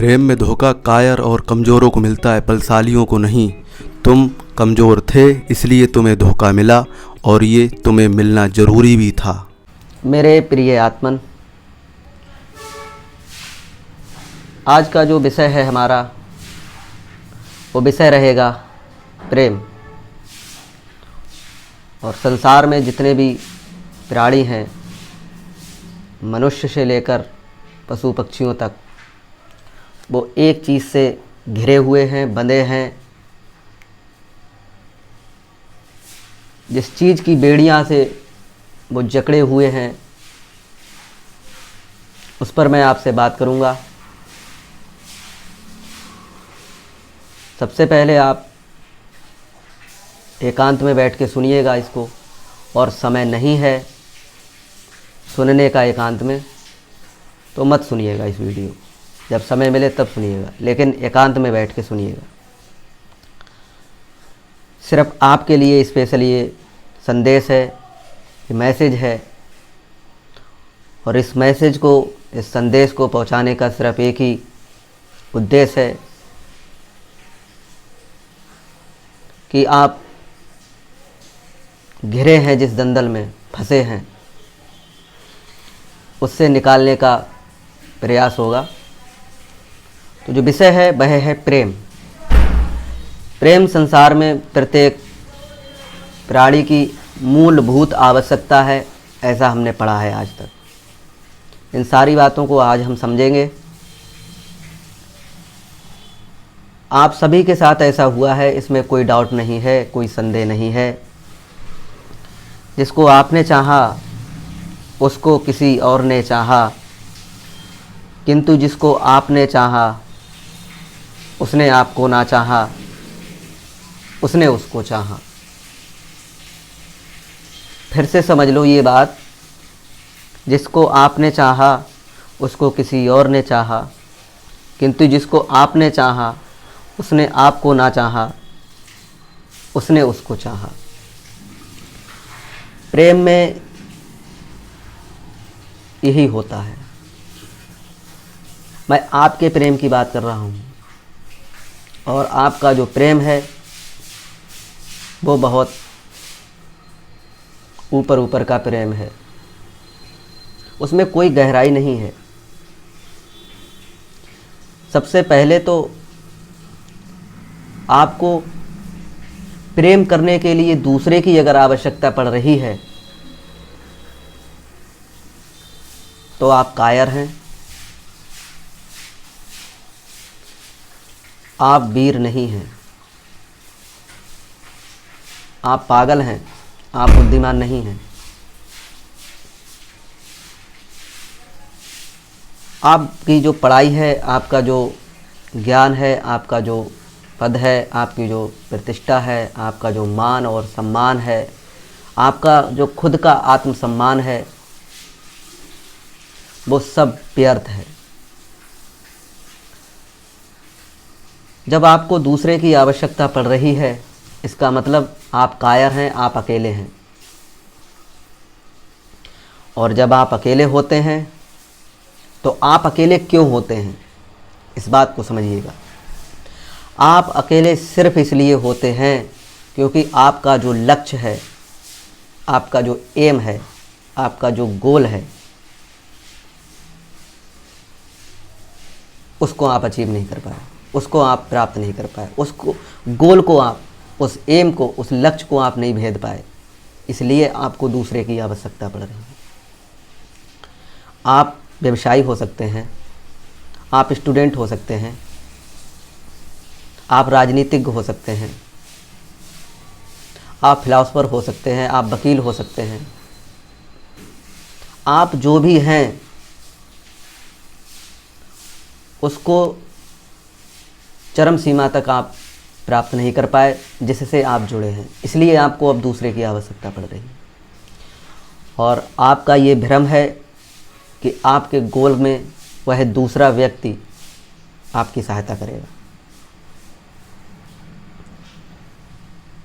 प्रेम में धोखा कायर और कमज़ोरों को मिलता है, बलशालियों को नहीं। तुम कमज़ोर थे इसलिए तुम्हें धोखा मिला और ये तुम्हें मिलना ज़रूरी भी था। मेरे प्रिय आत्मन, आज का जो विषय है हमारा, वो विषय रहेगा प्रेम। और संसार में जितने भी प्राणी हैं, मनुष्य से लेकर पशु पक्षियों तक, वो एक चीज़ से घिरे हुए हैं, बंधे हैं। जिस चीज़ की बेड़ियाँ से वो जकड़े हुए हैं, उस पर मैं आपसे बात करूँगा। सबसे पहले आप एकांत में बैठ के सुनिएगा इसको, और समय नहीं है सुनने का एकांत में तो मत सुनिएगा इस वीडियो। जब समय मिले तब सुनिएगा, लेकिन एकांत में बैठ के सुनिएगा। सिर्फ आपके लिए स्पेशल ये संदेश है, ये मैसेज है। और इस मैसेज को, इस संदेश को पहुंचाने का सिर्फ एक ही उद्देश्य है कि आप घिरे हैं, जिस दंदल में फंसे हैं, उससे निकालने का प्रयास होगा। तो जो विषय है वह है प्रेम। प्रेम संसार में प्रत्येक प्राणी की मूलभूत आवश्यकता है, ऐसा हमने पढ़ा है आज तक। इन सारी बातों को आज हम समझेंगे। आप सभी के साथ ऐसा हुआ है, इसमें कोई डाउट नहीं है, कोई संदेह नहीं है। जिसको आपने चाहा उसको किसी और ने चाहा, किंतु जिसको आपने चाहा उसने आपको ना चाहा, उसने उसको चाहा। फिर से समझ लो ये बात, जिसको आपने चाहा उसको किसी और ने चाहा, किंतु जिसको आपने चाहा उसने आपको ना चाहा, उसने उसको चाहा। प्रेम में यही होता है। मैं आपके प्रेम की बात कर रहा हूँ, और आपका जो प्रेम है वो बहुत ऊपर ऊपर का प्रेम है, उसमें कोई गहराई नहीं है। सबसे पहले तो आपको प्रेम करने के लिए दूसरे की अगर आवश्यकता पड़ रही है तो आप कायर हैं, आप वीर नहीं हैं, आप पागल हैं, आप बुद्धिमान नहीं हैं। आपकी जो पढ़ाई है, आपका जो ज्ञान है, आपका जो पद है, आपकी जो प्रतिष्ठा है, आपका जो मान और सम्मान है, आपका जो खुद का आत्मसम्मान है, वो सब व्यर्थ है। जब आपको दूसरे की आवश्यकता पड़ रही है, इसका मतलब आप कायर हैं, आप अकेले हैं। और जब आप अकेले होते हैं तो आप अकेले क्यों होते हैं, इस बात को समझिएगा। आप अकेले सिर्फ इसलिए होते हैं क्योंकि आपका जो लक्ष्य है, आपका जो एम है, आपका जो गोल है, उसको आप अचीव नहीं कर पाए, उसको आप प्राप्त नहीं कर पाए, उसको गोल को आप, उस एम को, उस लक्ष्य को आप नहीं भेद पाए। इसलिए आपको दूसरे की आवश्यकता पड़ रही है। आप व्यवसायी हो सकते हैं, आप स्टूडेंट हो सकते हैं, आप राजनीतिज्ञ हो सकते हैं, आप फिलासफर हो सकते हैं, आप वकील हो सकते हैं। आप जो भी हैं उसको चरम सीमा तक आप प्राप्त नहीं कर पाए जिससे आप जुड़े हैं। इसलिए आपको अब दूसरे की आवश्यकता पड़ रही है। और आपका ये भ्रम है कि आपके गोल में वह दूसरा व्यक्ति आपकी सहायता करेगा।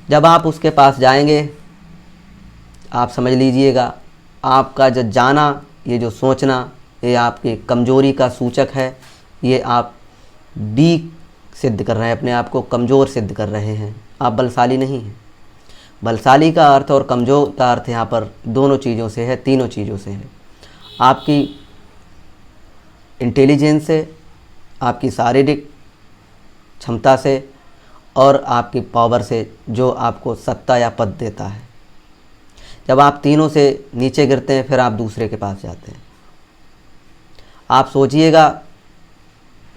जब आप उसके पास जाएंगे, आप समझ लीजिएगा आपका जो जाना, ये जो सोचना, ये आपकी कमज़ोरी का सूचक है। ये आप वीक सिद्ध कर रहे हैं, अपने आप को कमज़ोर सिद्ध कर रहे हैं। आप बलशाली नहीं हैं। बलशाली का अर्थ और कमज़ोर का अर्थ यहाँ पर दोनों चीज़ों से है, तीनों चीज़ों से है। आपकी इंटेलिजेंस से, आपकी शारीरिक क्षमता से और आपकी पावर से, जो आपको सत्ता या पद देता है। जब आप तीनों से नीचे गिरते हैं फिर आप दूसरे के पास जाते हैं। आप सोचिएगा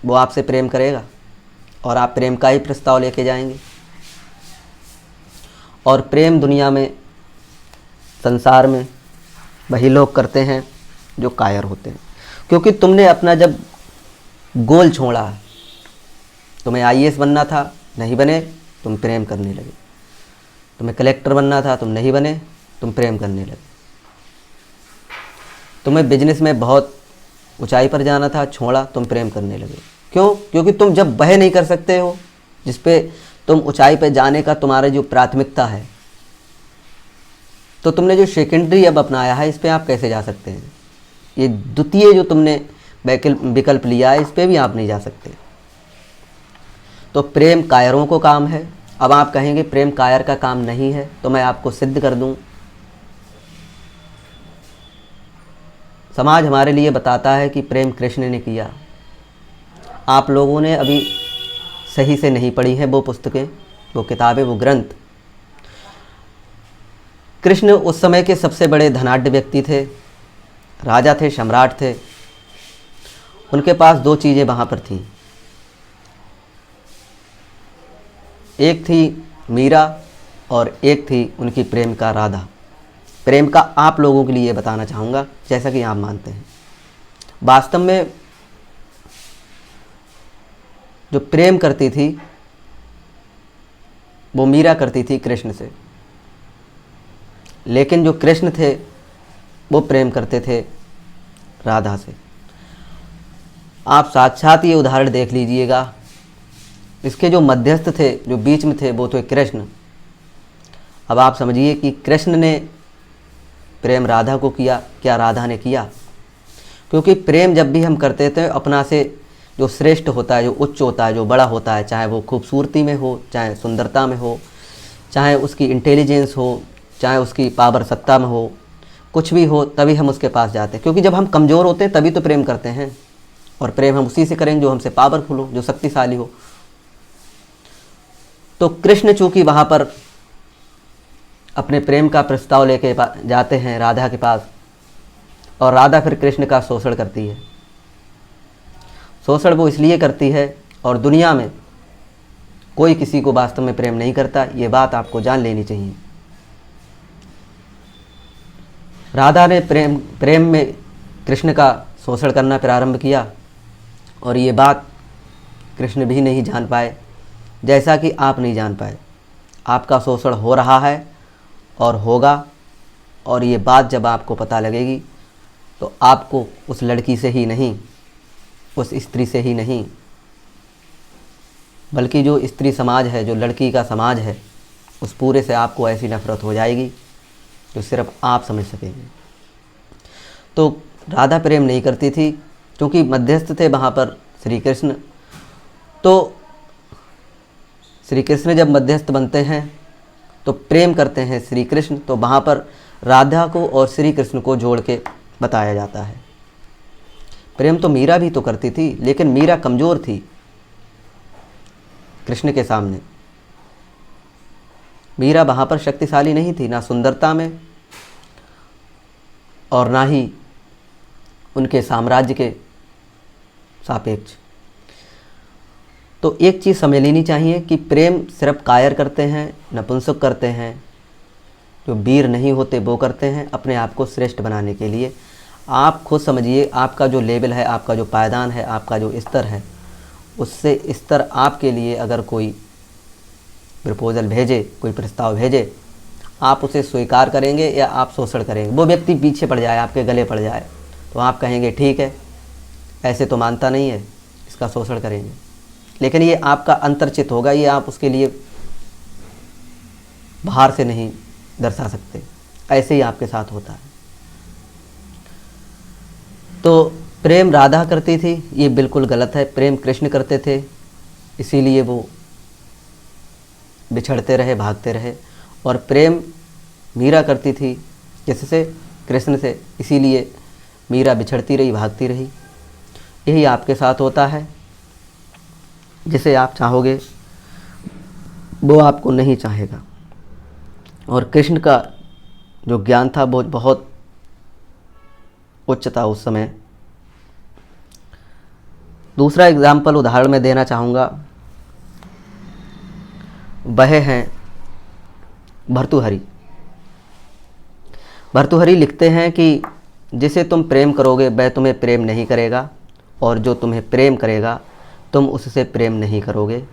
वो आपसे प्रेम करेगा और आप प्रेम का ही प्रस्ताव लेके जाएंगे। और प्रेम दुनिया में, संसार में वही लोग करते हैं जो कायर होते हैं। क्योंकि तुमने अपना जब गोल छोड़ा, तुम्हें आईएएस बनना था, नहीं बने, तुम प्रेम करने लगे। तुम्हें कलेक्टर बनना था, तुम नहीं बने, तुम प्रेम करने लगे। तुम्हें बिजनेस में बहुत ऊंचाई पर जाना था, छोड़ा, तुम प्रेम करने लगे। क्यों? क्योंकि तुम जब वह नहीं कर सकते हो जिस पे तुम ऊंचाई पे जाने का तुम्हारा जो प्राथमिकता है, तो तुमने जो सेकेंडरी अब अपनाया है, इस पे आप कैसे जा सकते हैं? ये द्वितीय जो तुमने विकल्प लिया है, इस पे भी आप नहीं जा सकते। तो प्रेम कायरों को काम है। अब आप कहेंगे प्रेम कायर का काम नहीं है, तो मैं आपको सिद्ध कर दूं। समाज हमारे लिए बताता है कि प्रेम कृष्ण ने किया। आप लोगों ने अभी सही से नहीं पढ़ी हैं वो पुस्तकें, वो किताबें, वो ग्रंथ। कृष्ण उस समय के सबसे बड़े धनाढ्य व्यक्ति थे, राजा थे, सम्राट थे। उनके पास दो चीज़ें वहाँ पर थीं। एक थी मीरा और एक थी उनकी प्रेमिका राधा। प्रेम का आप लोगों के लिए बताना चाहूँगा, जैसा कि आप मानते हैं। वास्तव में जो प्रेम करती थी वो मीरा करती थी कृष्ण से, लेकिन जो कृष्ण थे वो प्रेम करते थे राधा से। आप साक्षात ये उदाहरण देख लीजिएगा। इसके जो मध्यस्थ थे, जो बीच में थे, वो थे कृष्ण। अब आप समझिए कि कृष्ण ने प्रेम राधा को किया, क्या राधा ने किया? क्योंकि प्रेम जब भी हम करते थे, अपना से जो श्रेष्ठ होता है, जो उच्च होता है, जो बड़ा होता है, चाहे वो खूबसूरती में हो, चाहे सुंदरता में हो, चाहे उसकी इंटेलिजेंस हो, चाहे उसकी पावर सत्ता में हो, कुछ भी हो, तभी हम उसके पास जाते हैं। क्योंकि जब हम कमज़ोर होते हैं तभी तो प्रेम करते हैं, और प्रेम हम उसी से करेंगे जो हमसे पावरफुल हो, जो शक्तिशाली हो। तो कृष्ण चूँकि वहाँ पर अपने प्रेम का प्रस्ताव लेके जाते हैं राधा के पास, और राधा फिर कृष्ण का शोषण करती है। शोषण वो इसलिए करती है, और दुनिया में कोई किसी को वास्तव में प्रेम नहीं करता, ये बात आपको जान लेनी चाहिए। राधा ने प्रेम में कृष्ण का शोषण करना प्रारंभ किया, और ये बात कृष्ण भी नहीं जान पाए, जैसा कि आप नहीं जान पाए। आपका शोषण हो रहा है और होगा, और ये बात जब आपको पता लगेगी तो आपको उस लड़की से ही नहीं, उस स्त्री से ही नहीं, बल्कि जो स्त्री समाज है, जो लड़की का समाज है, उस पूरे से आपको ऐसी नफरत हो जाएगी जो सिर्फ आप समझ सकेंगे। तो राधा प्रेम नहीं करती थी, क्योंकि मध्यस्थ थे वहाँ पर श्री कृष्ण। तो श्री कृष्ण जब मध्यस्थ बनते हैं तो प्रेम करते हैं श्री कृष्ण, तो वहाँ पर राधा को और श्री कृष्ण को जोड़ के बताया जाता है। प्रेम तो मीरा भी तो करती थी, लेकिन मीरा कमज़ोर थी कृष्ण के सामने। मीरा वहाँ पर शक्तिशाली नहीं थी, ना सुंदरता में और ना ही उनके साम्राज्य के सापेक्ष। तो एक चीज़ समझ लेनी चाहिए कि प्रेम सिर्फ कायर करते हैं, नपुंसक करते हैं, जो वीर नहीं होते वो करते हैं अपने आप को श्रेष्ठ बनाने के लिए। आप खुद समझिए, आपका जो लेवल है, आपका जो पायदान है, आपका जो स्तर है, उससे स्तर आपके लिए अगर कोई प्रपोजल भेजे, कोई प्रस्ताव भेजे, आप उसे स्वीकार करेंगे या आप शोषण करेंगे? वो व्यक्ति पीछे पड़ जाए, आपके गले पड़ जाए, तो आप कहेंगे ठीक है, ऐसे तो मानता नहीं है, इसका शोषण करेंगे। लेकिन ये आपका अंतर्चित होगा, ये आप उसके लिए बाहर से नहीं दर्शा सकते। ऐसे ही आपके साथ होता है। तो प्रेम राधा करती थी, ये बिल्कुल गलत है। प्रेम कृष्ण करते थे, इसीलिए वो बिछड़ते रहे, भागते रहे। और प्रेम मीरा करती थी जिससे कृष्ण से, इसीलिए मीरा बिछड़ती रही, भागती रही। यही आपके साथ होता है, जिसे आप चाहोगे वो आपको नहीं चाहेगा। और कृष्ण का जो ज्ञान था वो बहुत उच्च था उस समय। दूसरा एग्जाम्पल, उदाहरण मैं देना चाहूँगा, वह हैं भर्तृहरि। भर्तृहरि लिखते हैं कि जिसे तुम प्रेम करोगे वह तुम्हें प्रेम नहीं करेगा, और जो तुम्हें प्रेम करेगा तुम उससे प्रेम नहीं करोगे।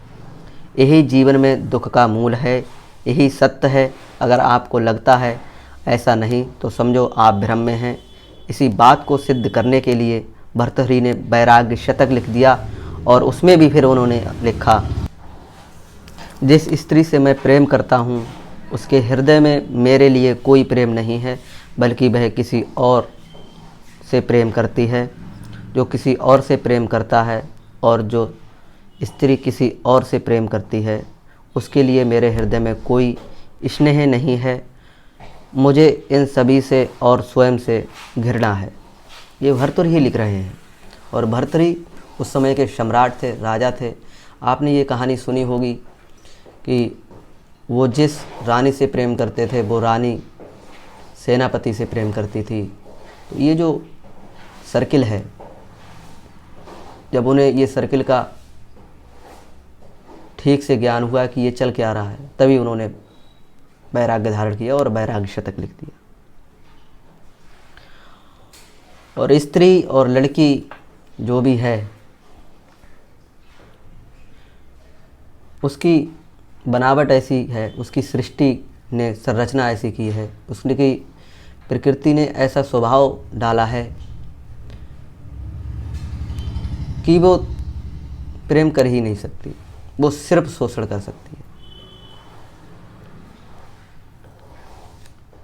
यही जीवन में दुख का मूल है, यही सत्य है। अगर आपको लगता है ऐसा नहीं तो समझो आप भ्रम में हैं। इसी बात को सिद्ध करने के लिए भर्तृहरि ने वैराग्य शतक लिख दिया, और उसमें भी फिर उन्होंने लिखा, जिस स्त्री से मैं प्रेम करता हूँ उसके हृदय में मेरे लिए कोई प्रेम नहीं है, बल्कि वह किसी और से प्रेम करती है। जो किसी और से प्रेम करता है और जो स्त्री किसी और से प्रेम करती है, उसके लिए मेरे हृदय में कोई स्नेह नहीं है। मुझे इन सभी से और स्वयं से घृणा है। ये भर्तृहरि लिख रहे हैं। और भर्तृहरि उस समय के सम्राट थे, राजा थे। आपने ये कहानी सुनी होगी कि वो जिस रानी से प्रेम करते थे वो रानी सेनापति से प्रेम करती थी। तो ये जो सर्किल है, जब उन्हें ये सर्किल का ठीक से ज्ञान हुआ कि ये चल क्या रहा है, तभी उन्होंने वैराग्य धारण किया और वैराग्य शतक लिख दिया। और स्त्री और लड़की जो भी है, उसकी बनावट ऐसी है, उसकी सृष्टि ने संरचना ऐसी की है, उसकी प्रकृति ने ऐसा स्वभाव डाला है कि वो प्रेम कर ही नहीं सकती, वो सिर्फ शोषण कर सकती है।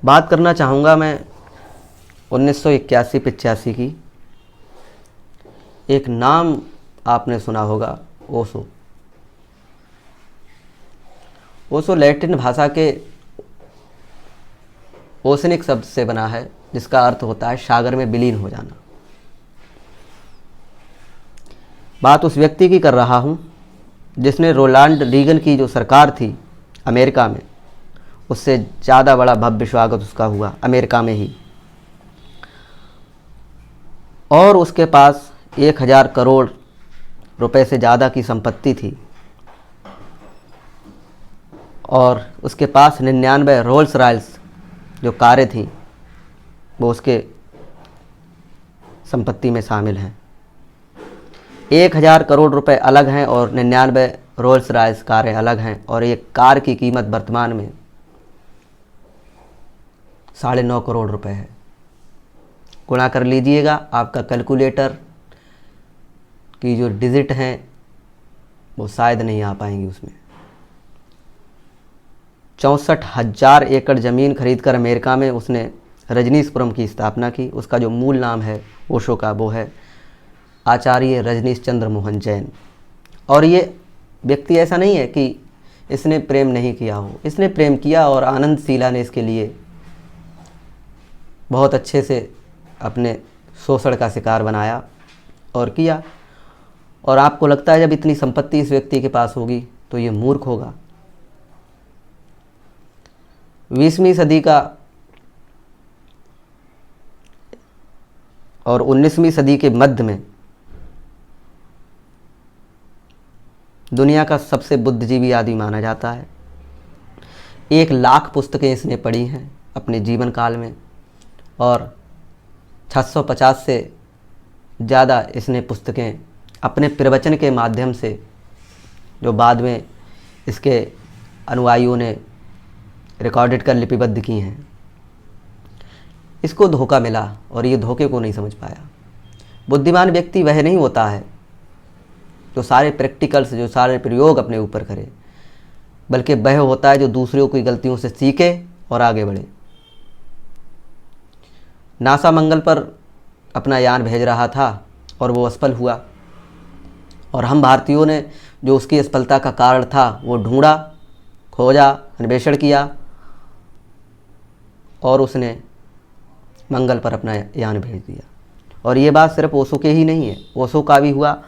बात करना चाहूँगा मैं 1981-85 की। एक नाम आपने सुना होगा, ओशो। ओशो लैटिन भाषा के ओशनिक शब्द से बना है, जिसका अर्थ होता है सागर में विलीन हो जाना। बात उस व्यक्ति की कर रहा हूँ जिसने रोनाल्ड रीगन की जो सरकार थी अमेरिका में, उससे ज़्यादा बड़ा भव्य स्वागत उसका हुआ अमेरिका में ही। और उसके पास 1000 करोड़ रुपए से ज़्यादा की संपत्ति थी, और उसके पास 99 रोल्स रॉयल्स जो कारें थीं वो उसके संपत्ति में शामिल हैं। 1000 करोड़ रुपए अलग हैं और 99 रोल्स रॉयल्स कारें अलग हैं, और एक कार की कीमत वर्तमान में 9.5 करोड़ रुपए है। गुणा कर लीजिएगा, आपका कैलकुलेटर की जो डिजिट हैं वो शायद नहीं आ पाएंगी उसमें। 64,000 एकड़ ज़मीन खरीदकर अमेरिका में उसने रजनीशपुरम की स्थापना की। उसका जो मूल नाम है ओशो का, वो है आचार्य रजनीश चंद्र मोहन जैन। और ये व्यक्ति ऐसा नहीं है कि इसने प्रेम नहीं किया हो, इसने प्रेम किया, और आनंद शीला ने इसके लिए बहुत अच्छे से अपने शोषण का शिकार बनाया और किया। और आपको लगता है जब इतनी संपत्ति इस व्यक्ति के पास होगी तो ये मूर्ख होगा। 20वीं सदी का और 19वीं सदी के मध्य में दुनिया का सबसे बुद्धिजीवी आदमी माना जाता है। 1 लाख पुस्तकें इसने पढ़ी हैं अपने जीवन काल में, और 650 से ज़्यादा इसने पुस्तकें अपने प्रवचन के माध्यम से, जो बाद में इसके अनुयायियों ने रिकॉर्डेड कर लिपिबद्ध की हैं। इसको धोखा मिला और ये धोखे को नहीं समझ पाया। बुद्धिमान व्यक्ति वह नहीं होता है जो सारे प्रैक्टिकल्स, जो सारे प्रयोग अपने ऊपर करे, बल्कि वह होता है जो दूसरों की गलतियों से सीखे और आगे बढ़े। नासा मंगल पर अपना यान भेज रहा था और वो असफल हुआ, और हम भारतीयों ने जो उसकी सफलता का कारण था वो ढूंढा, खोजा, अन्वेषण किया और उसने मंगल पर अपना यान भेज दिया। और ये बात सिर्फ ओशो के ही नहीं है, ओशो का भी हुआ।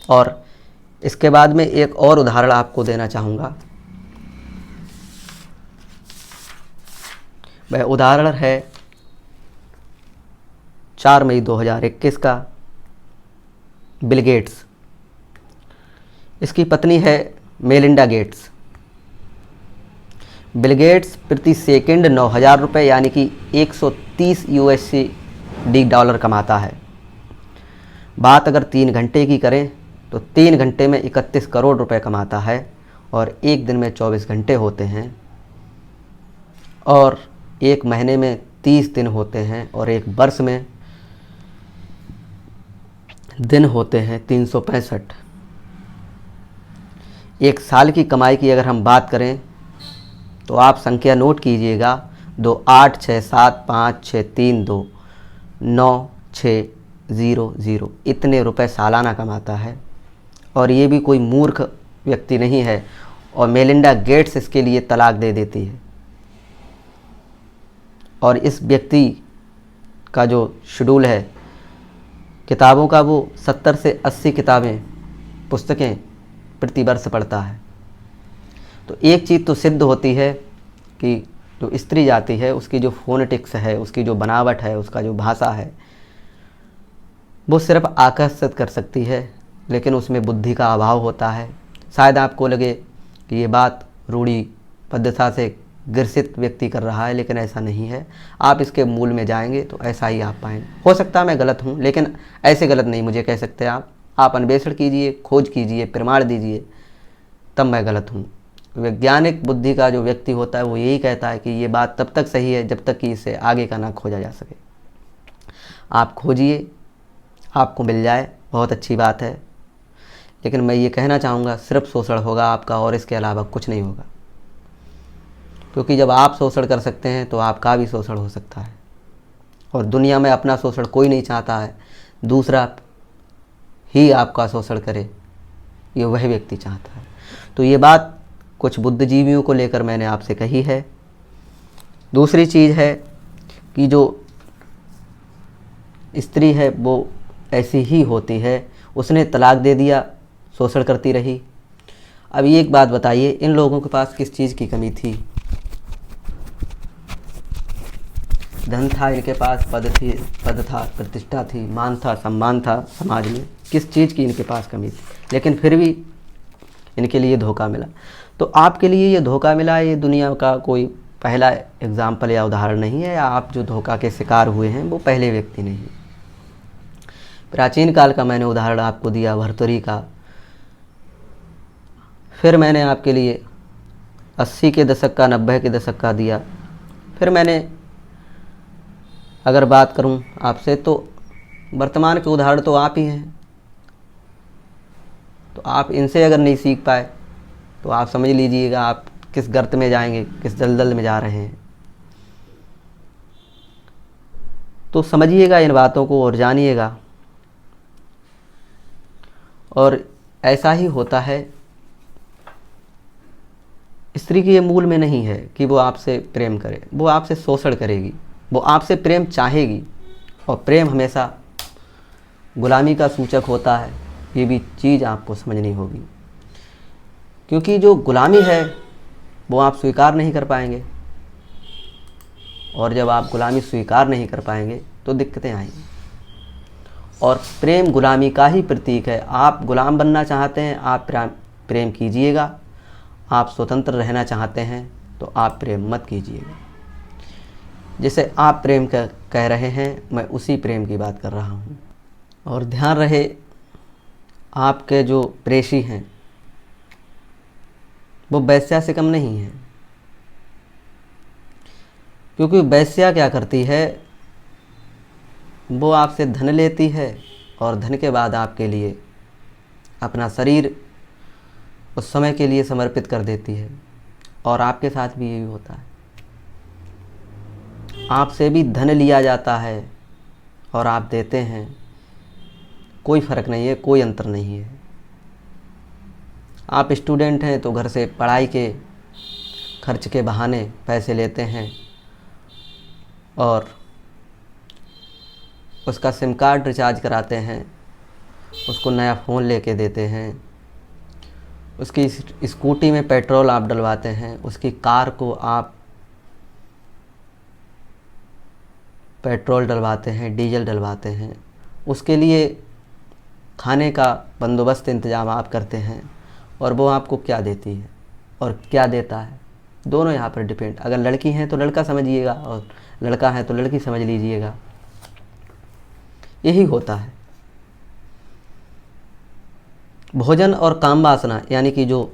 और इसके बाद में एक और उदाहरण आपको देना चाहूँगा। वह उदाहरण है 4 मई 2021 का, बिल गेट्स। इसकी पत्नी है मेलिंडा गेट्स। बिल गेट्स प्रति सेकंड 9,000 रुपये यानी कि 130 USD डॉलर कमाता है। बात अगर 3 घंटे की करें तो 3 घंटे में 31 करोड़ रुपए कमाता है। और एक दिन में 24 घंटे होते हैं और एक महीने में 30 दिन होते हैं और एक वर्ष में दिन होते हैं 365। एक साल की कमाई की अगर हम बात करें तो आप संख्या नोट कीजिएगा, 286753296000 इतने रुपए सालाना कमाता है। और ये भी कोई मूर्ख व्यक्ति नहीं है। और मेलिंडा गेट्स इसके लिए तलाक दे देती है। और इस व्यक्ति का जो शेड्यूल है किताबों का, वो 70 से 80 किताबें, पुस्तकें प्रति वर्ष पढ़ता है। तो एक चीज़ तो सिद्ध होती है कि जो स्त्री जाति है उसकी जो फोनेटिक्स है, उसकी जो बनावट है, उसका जो भाषा है, वो सिर्फ आकर्षित कर सकती है, लेकिन उसमें बुद्धि का अभाव होता है। शायद आपको लगे कि ये बात रूढ़िबद्धता से ग्रसित व्यक्ति कर रहा है, लेकिन ऐसा नहीं है। आप इसके मूल में जाएंगे तो ऐसा ही आप पाएंगे। हो सकता है मैं गलत हूँ, लेकिन ऐसे गलत नहीं मुझे कह सकते आप अन्वेषण कीजिए, खोज कीजिए, प्रमाण दीजिए, तब मैं गलत हूँ। वैज्ञानिक बुद्धि का जो व्यक्ति होता है वो यही कहता है कि ये बात तब तक सही है जब तक कि इसे आगे का ना खोजा जा सके। आप खोजिए, आपको मिल जाए, बहुत अच्छी बात है। लेकिन मैं ये कहना चाहूँगा सिर्फ शोषण होगा आपका और इसके अलावा कुछ नहीं होगा। क्योंकि जब आप शोषण कर सकते हैं तो आपका भी शोषण हो सकता है। और दुनिया में अपना शोषण कोई नहीं चाहता है, दूसरा ही आपका शोषण करे, ये वह व्यक्ति चाहता है। तो ये बात कुछ बुद्धिजीवियों को लेकर मैंने आपसे कही है। दूसरी चीज़ है कि जो स्त्री है वो ऐसी ही होती है, उसने तलाक दे दिया, शोषण करती रही। अब ये एक बात बताइए, इन लोगों के पास किस चीज़ की कमी थी? धन था इनके पास, पद था, प्रतिष्ठा थी, मान था, सम्मान था समाज में। किस चीज़ की इनके पास कमी थी? लेकिन फिर भी इनके लिए धोखा मिला। तो आपके लिए ये धोखा मिला, ये दुनिया का कोई पहला एग्जाम्पल या उदाहरण नहीं है, या आप जो धोखा के शिकार हुए हैं वो पहले व्यक्ति नहीं। प्राचीन काल का मैंने उदाहरण आपको दिया, भर्तृहरि का। फिर मैंने आपके लिए 80 के दशक का, 90 के दशक का दिया। फिर मैंने अगर बात करूं आपसे तो वर्तमान के उदाहरण तो आप ही हैं। तो आप इनसे अगर नहीं सीख पाए तो आप समझ लीजिएगा आप किस गर्त में जाएंगे, किस दलदल में जा रहे हैं। तो समझिएगा इन बातों को और जानिएगा। और ऐसा ही होता है, स्त्री के ये मूल में नहीं है कि वो आपसे प्रेम करे, वो आपसे शोषण करेगी। वो आपसे प्रेम चाहेगी और प्रेम हमेशा गुलामी का सूचक होता है। ये भी चीज़ आपको समझनी होगी, क्योंकि जो गुलामी है वो आप स्वीकार नहीं कर पाएंगे। और जब आप गुलामी स्वीकार नहीं कर पाएंगे तो दिक्कतें आएंगी। और प्रेम गुलामी का ही प्रतीक है। आप गुलाम बनना चाहते हैं, आप प्रेम कीजिएगा। आप स्वतंत्र रहना चाहते हैं तो आप प्रेम मत कीजिएगा। जिसे आप प्रेम कह रहे हैं, मैं उसी प्रेम की बात कर रहा हूँ। और ध्यान रहे, आपके जो प्रेषी हैं वो वैश्या से कम नहीं है। क्योंकि वैश्या क्या करती है, वो आपसे धन लेती है और धन के बाद आपके लिए अपना शरीर उस समय के लिए समर्पित कर देती है। और आपके साथ भी यही होता है, आपसे भी धन लिया जाता है और आप देते हैं। कोई फ़र्क नहीं है, कोई अंतर नहीं है। आप स्टूडेंट हैं तो घर से पढ़ाई के खर्च के बहाने पैसे लेते हैं और उसका सिम कार्ड रिचार्ज कराते हैं, उसको नया फ़ोन लेके देते हैं, उसकी स्कूटी में पेट्रोल आप डलवाते हैं, उसकी कार को आप पेट्रोल डलवाते हैं, डीजल डलवाते हैं, उसके लिए खाने का बंदोबस्त इंतज़ाम आप करते हैं और वो आपको क्या देती है और क्या देता है, दोनों यहाँ पर डिपेंड। अगर लड़की हैं तो लड़का समझिएगा और लड़का है तो लड़की समझ लीजिएगा, यही होता है। भोजन और काम वासना यानी कि जो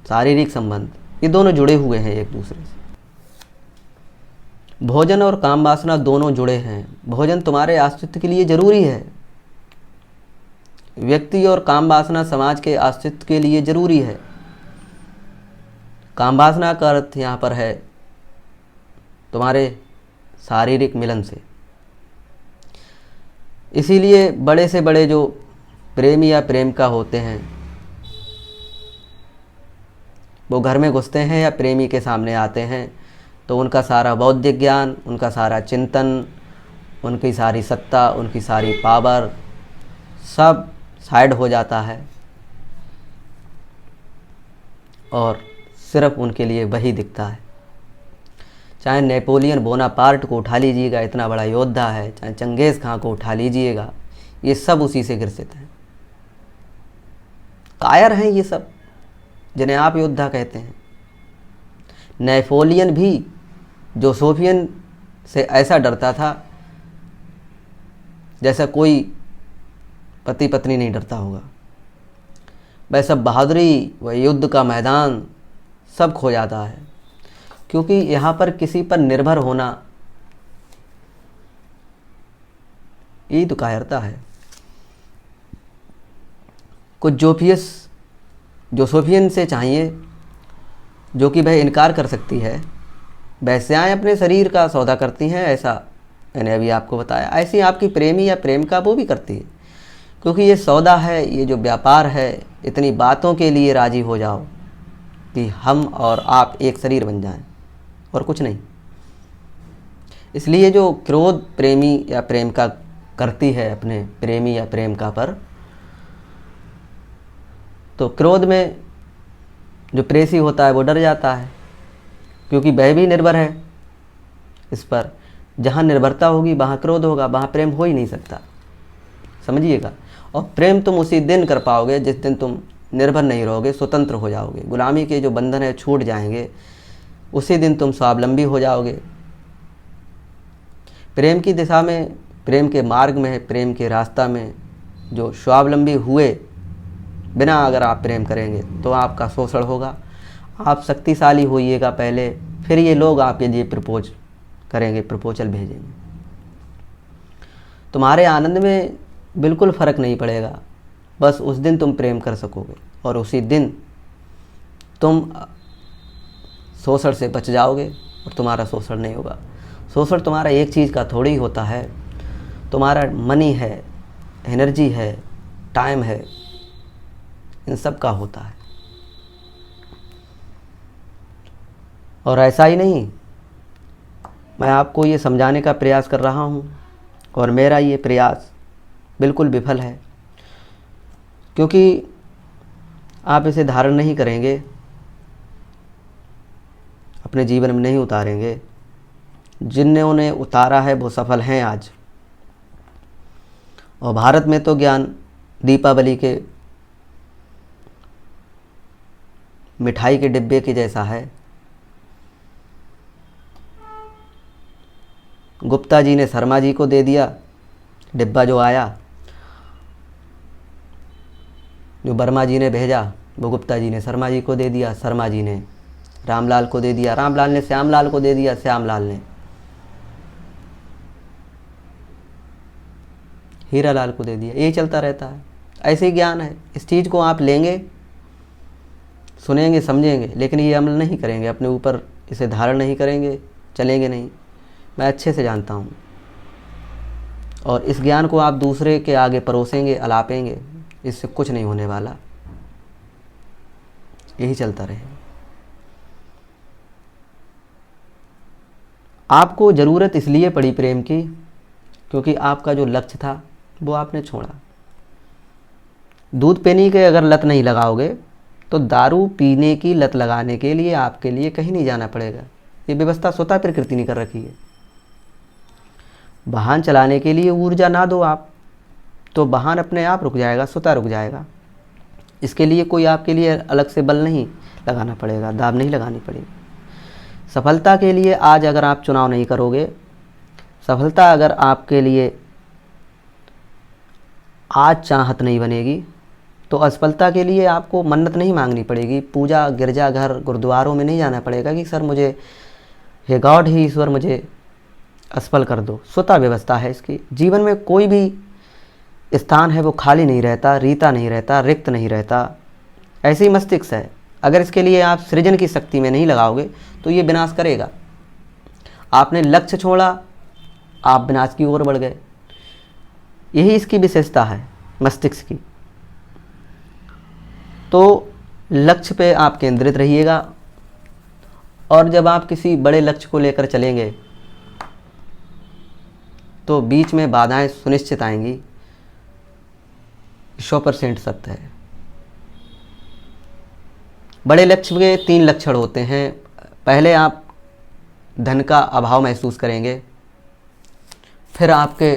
शारीरिक संबंध, ये दोनों जुड़े हुए हैं एक दूसरे से। भोजन और काम वासना दोनों जुड़े हैं। भोजन तुम्हारे अस्तित्व के लिए ज़रूरी है, व्यक्ति और काम वासना समाज के अस्तित्व के लिए ज़रूरी है। काम वासना का अर्थ यहाँ पर है तुम्हारे शारीरिक मिलन से। इसीलिए बड़े से बड़े जो प्रेमी या प्रेमिका होते हैं वो घर में घुसते हैं या प्रेमी के सामने आते हैं तो उनका सारा बौद्धिक ज्ञान, उनका सारा चिंतन, उनकी सारी सत्ता, उनकी सारी पावर सब साइड हो जाता है और सिर्फ उनके लिए वही दिखता है। चाहे नेपोलियन बोनापार्ट को उठा लीजिएगा, इतना बड़ा योद्धा है, चाहे चंगेज़ खां को उठा लीजिएगा, ये सब उसी से ग्रसित हैं। कायर हैं ये सब जिन्हें आप योद्धा कहते हैं। नेपोलियन भी जो सोफियन से ऐसा डरता था जैसा कोई पति पत्नी नहीं डरता होगा, वैसा बहादुरी व युद्ध का मैदान सब खो जाता है, क्योंकि यहाँ पर किसी पर निर्भर होना यही तो कायरता है। कुछ जो सोफियन से चाहिए, जो कि वह इनकार कर सकती है, वैश्याएँ अपने शरीर का सौदा करती हैं, ऐसा मैंने अभी आपको बताया। ऐसी आपकी प्रेमी या प्रेमिका वो भी करती है, क्योंकि ये सौदा है, ये जो व्यापार है, इतनी बातों के लिए राजी हो जाओ कि हम और आप एक शरीर बन जाएं और कुछ नहीं। इसलिए जो क्रोध प्रेमी या प्रेमिका करती है अपने प्रेमी या प्रेमिका पर, तो क्रोध में जो प्रेसी होता है वो डर जाता है, क्योंकि वह भी निर्भर है इस पर। जहाँ निर्भरता होगी वहाँ क्रोध होगा, वहाँ प्रेम हो ही नहीं सकता, समझिएगा। और प्रेम तुम उसी दिन कर पाओगे जिस दिन तुम निर्भर नहीं रहोगे, स्वतंत्र हो जाओगे, गुलामी के जो बंधन है छूट जाएंगे, उसी दिन तुम स्वावलंबी हो जाओगे। प्रेम की दिशा में, प्रेम के मार्ग में, प्रेम के रास्ता में जो स्वावलंबी हुए बिना अगर आप प्रेम करेंगे तो आपका शोषण होगा। आप शक्तिशाली होइएगा पहले, फिर ये लोग आपके लिए प्रपोज करेंगे, प्रपोजल भेजेंगे। तुम्हारे आनंद में बिल्कुल फ़र्क नहीं पड़ेगा, बस उस दिन तुम प्रेम कर सकोगे और उसी दिन तुम शोषण से बच जाओगे और तुम्हारा शोषण नहीं होगा। शोषण तुम्हारा एक चीज़ का थोड़ी होता है, तुम्हारा मनी है, एनर्जी है, टाइम है, इन सब का होता है। और ऐसा ही नहीं, मैं आपको ये समझाने का प्रयास कर रहा हूँ और मेरा ये प्रयास बिल्कुल विफल है, क्योंकि आप इसे धारण नहीं करेंगे, अपने जीवन में नहीं उतारेंगे। जिन्होंने उतारा है वो सफल हैं आज। और भारत में तो ज्ञान दीपावली के मिठाई के डिब्बे के जैसा है। गुप्ता जी ने शर्मा जी को दे दिया डिब्बा, जो आया, जो वर्मा जी ने भेजा वो गुप्ता जी ने शर्मा जी को दे दिया, शर्मा जी ने रामलाल को दे दिया, रामलाल ने श्यामलाल को दे दिया, श्यामलाल ने हीरालाल को दे दिया। यही चलता रहता है। ऐसे ही ज्ञान है। इस चीज़ को आप लेंगे, सुनेंगे, समझेंगे, लेकिन ये अमल नहीं करेंगे, अपने ऊपर इसे धारण नहीं करेंगे, चलेंगे नहीं। मैं अच्छे से जानता हूँ। और इस ज्ञान को आप दूसरे के आगे परोसेंगे, अलापेंगे, इससे कुछ नहीं होने वाला। यही चलता रहेगा। आपको ज़रूरत इसलिए पड़ी प्रेम की क्योंकि आपका जो लक्ष्य था वो आपने छोड़ा। दूध पीने की अगर लत नहीं लगाओगे तो दारू पीने की लत लगाने के लिए आपके लिए कहीं नहीं जाना पड़ेगा। ये व्यवस्था स्वतः प्रकृति ने कर रखी है। वाहन चलाने के लिए ऊर्जा ना दो आप तो वाहन अपने आप रुक जाएगा, स्वतः रुक जाएगा। इसके लिए कोई आपके लिए अलग से बल नहीं लगाना पड़ेगा, दाब नहीं लगानी पड़ेगी। सफलता के लिए आज अगर आप चुनाव नहीं करोगे, सफलता अगर आपके लिए आज चाहत नहीं बनेगी, तो असफलता के लिए आपको मन्नत नहीं मांगनी पड़ेगी, पूजा गिरजाघर गुरुद्वारों में नहीं जाना पड़ेगा कि सर मुझे, हे गॉड, हे ईश्वर, मुझे असफल कर दो। स्वतः व्यवस्था है इसकी। जीवन में कोई भी स्थान है वो खाली नहीं रहता, रीता नहीं रहता, रिक्त नहीं रहता। ऐसे ही मस्तिष्क है, अगर इसके लिए आप सृजन की शक्ति में नहीं लगाओगे तो ये विनाश करेगा। आपने लक्ष्य छोड़ा, आप विनाश की ओर बढ़ गए। यही इसकी विशेषता है मस्तिष्क की। तो लक्ष्य पे आप केंद्रित रहिएगा, और जब आप किसी बड़े लक्ष्य को लेकर चलेंगे तो बीच में बाधाएं सुनिश्चित आएंगी। 100% सत्य है। बड़े लक्ष्य के 3 लक्षण होते हैं। पहले आप धन का अभाव महसूस करेंगे, फिर आपके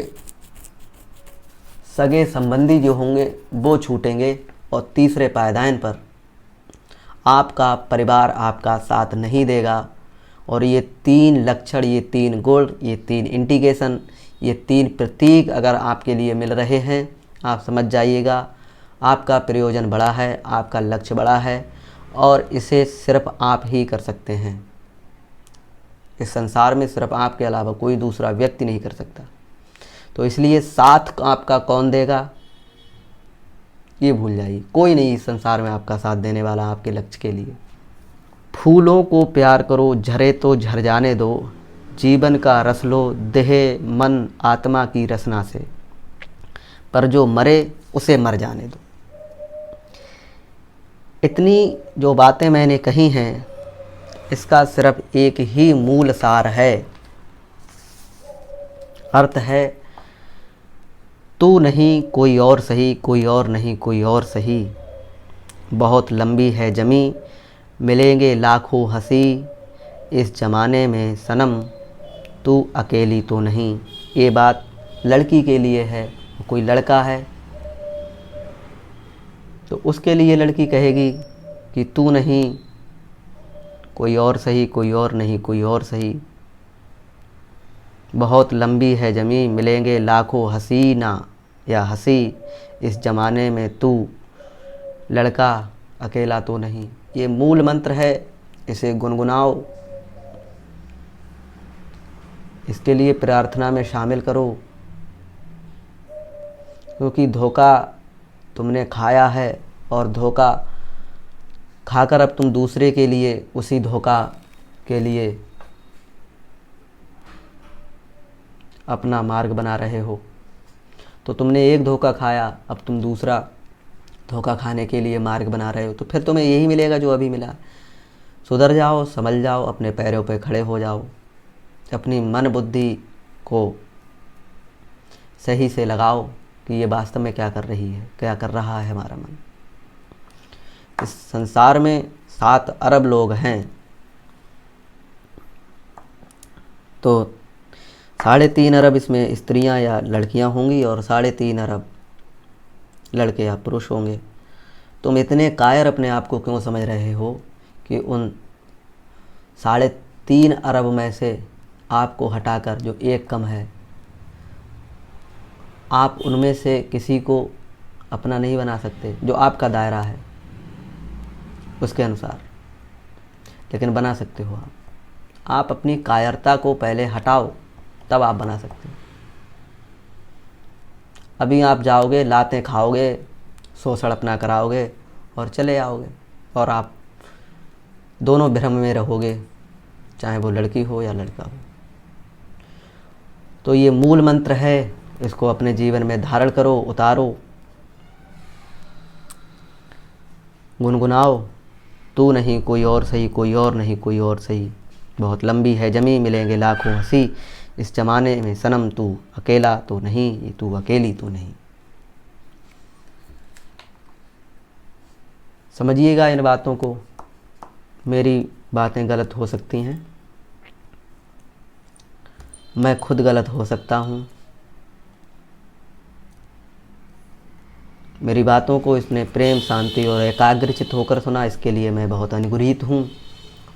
सगे संबंधी जो होंगे वो छूटेंगे, और तीसरे पायदान पर आपका परिवार आपका साथ नहीं देगा। और ये 3 लक्षण, ये 3 गुण, ये 3 इंडिकेशन, ये 3 प्रतीक अगर आपके लिए मिल रहे हैं, आप समझ जाइएगा आपका प्रयोजन बड़ा है, आपका लक्ष्य बड़ा है, और इसे सिर्फ आप ही कर सकते हैं। इस संसार में सिर्फ आपके अलावा कोई दूसरा व्यक्ति नहीं कर सकता। तो इसलिए साथ आपका कौन देगा ये भूल जाइए। कोई नहीं इस संसार में आपका साथ देने वाला आपके लक्ष्य के लिए। फूलों को प्यार करो, झरे तो झर जाने दो, जीवन का रस लो देह मन आत्मा की रसना से, पर जो मरे उसे मर जाने दो। इतनी जो बातें मैंने कही हैं, इसका सिर्फ एक ही मूल सार है, अर्थ है तू नहीं कोई और सही, कोई और नहीं कोई और सही, बहुत लंबी है जमी मिलेंगे लाखों हंसी, इस ज़माने में सनम तू अकेली तो नहीं। ये बात लड़की के लिए है। कोई लड़का है तो उसके लिए लड़की कहेगी कि तू नहीं कोई और सही, कोई और नहीं कोई और सही, बहुत लंबी है जमी मिलेंगे लाखों हसीना या हंसी, इस ज़माने में तू लड़का अकेला तो नहीं। ये मूल मंत्र है, इसे गुनगुनाओ, इसके लिए प्रार्थना में शामिल करो, क्योंकि धोखा तुमने खाया है और धोखा खाकर अब तुम दूसरे के लिए उसी धोखा के लिए अपना मार्ग बना रहे हो। तो तुमने एक धोखा खाया, अब तुम दूसरा धोखा खाने के लिए मार्ग बना रहे हो, तो फिर तुम्हें यही मिलेगा जो अभी मिला। सुधर जाओ, संभल जाओ, अपने पैरों पे खड़े हो जाओ, अपनी मन बुद्धि को सही से लगाओ कि ये वास्तव में क्या कर रही है, क्या कर रहा है हमारा मन। इस संसार में 7 अरब लोग हैं, तो 3.5 अरब इसमें स्त्रियां या लड़कियां होंगी और 3.5 अरब लड़के या पुरुष होंगे। तुम इतने कायर अपने आप को क्यों समझ रहे हो कि उन 3.5 अरब में से आपको हटाकर जो एक कम है, आप उनमें से किसी को अपना नहीं बना सकते जो आपका दायरा है उसके अनुसार, लेकिन बना सकते हो आप अपनी कायरता को पहले हटाओ, तब आप बना सकते हो। अभी आप जाओगे, लातें खाओगे, शोषण अपना कराओगे और चले आओगे, और आप दोनों भ्रम में रहोगे, चाहे वो लड़की हो या लड़का हो। तो ये मूल मंत्र है, इसको अपने जीवन में धारण करो, उतारो, गुनगुनाओ। तू नहीं कोई और सही, कोई और नहीं कोई और सही, बहुत लंबी है जमी मिलेंगे लाखों हंसी, इस ज़माने में सनम तू अकेला तो नहीं, ये तू अकेली तो नहीं। समझिएगा इन बातों को, मेरी बातें गलत हो सकती हैं, मैं खुद गलत हो सकता हूँ, मेरी बातों को इसने प्रेम, शांति और एकाग्रचित होकर सुना, इसके लिए मैं बहुत अनुग्रहित हूँ।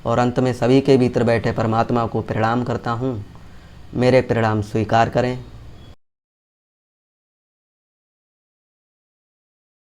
और अंत में सभी के भीतर बैठे परमात्मा को प्रणाम करता हूँ। मेरे प्रणाम स्वीकार करें।